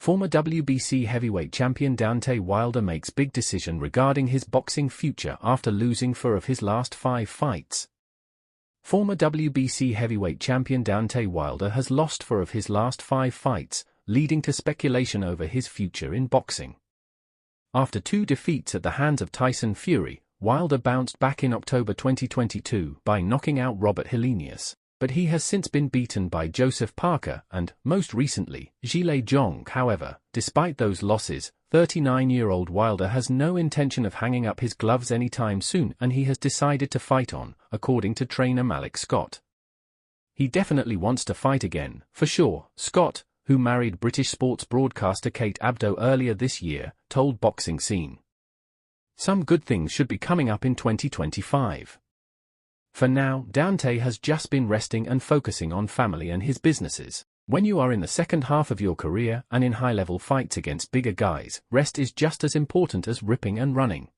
Former WBC heavyweight champion Deontay Wilder makes big decision regarding his boxing future after losing 4 of his last 5 fights. Former WBC heavyweight champion Deontay Wilder has lost 4 of his last 5 fights, leading to speculation over his future in boxing. After 2 defeats at the hands of Tyson Fury, Wilder bounced back in October 2022 by knocking out Robert Helenius. But he has since been beaten by Joseph Parker and, most recently, Zhilei Zhang. However, despite those losses, 39-year-old Wilder has no intention of hanging up his gloves anytime soon, and he has decided to fight on, according to trainer Malik Scott. He definitely wants to fight again, for sure, Scott, who married British sports broadcaster Kate Abdo earlier this year, told Boxing Scene. Some good things should be coming up in 2025. For now, Deontay has just been resting and focusing on family and his businesses. When you are in the second half of your career and in high-level fights against bigger guys, rest is just as important as ripping and running.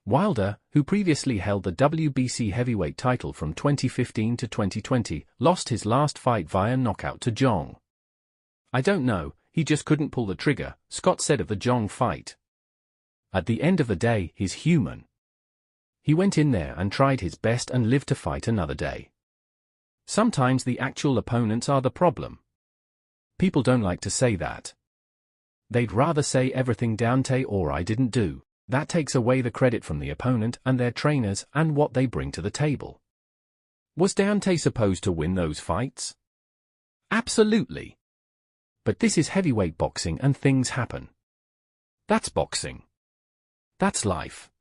Wilder, who previously held the WBC heavyweight title from 2015 to 2020, lost his last fight via knockout to Zhang. "I don't know, he just couldn't pull the trigger," Scott said of the Zhang fight. "At the end of the day, he's human. He went in there and tried his best and lived to fight another day. Sometimes the actual opponents are the problem. People don't like to say that. They'd rather say everything Deontay or I didn't do. That takes away the credit from the opponent and their trainers and what they bring to the table." Was Deontay supposed to win those fights? Absolutely. But this is heavyweight boxing and things happen. That's boxing. That's life.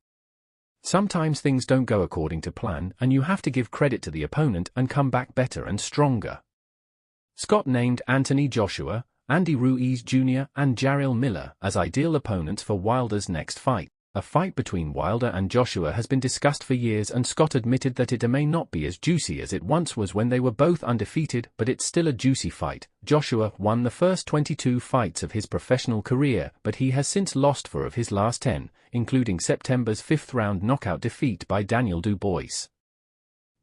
Sometimes things don't go according to plan, and you have to give credit to the opponent and come back better and stronger. Scott named Anthony Joshua, Andy Ruiz Jr. and Jarrell Miller as ideal opponents for Wilder's next fight. A fight between Wilder and Joshua has been discussed for years, and Scott admitted that it may not be as juicy as it once was when they were both undefeated, but it's still a juicy fight. Joshua won the first 22 fights of his professional career, but he has since lost 4 of his last 10, including September's 5th-round knockout defeat by Daniel Dubois.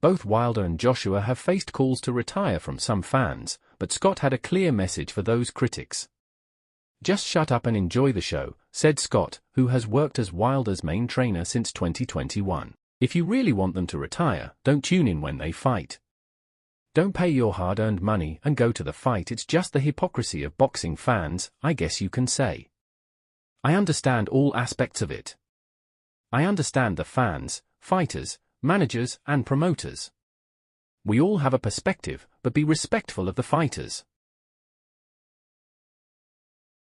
Both Wilder and Joshua have faced calls to retire from some fans, but Scott had a clear message for those critics. "Just shut up and enjoy the show," said Scott, who has worked as Wilder's main trainer since 2021. "If you really want them to retire, don't tune in when they fight. Don't pay your hard-earned money and go to the fight. It's just the hypocrisy of boxing fans, I guess you can say. I understand all aspects of it. I understand the fans, fighters, managers, and promoters. We all have a perspective, but be respectful of the fighters.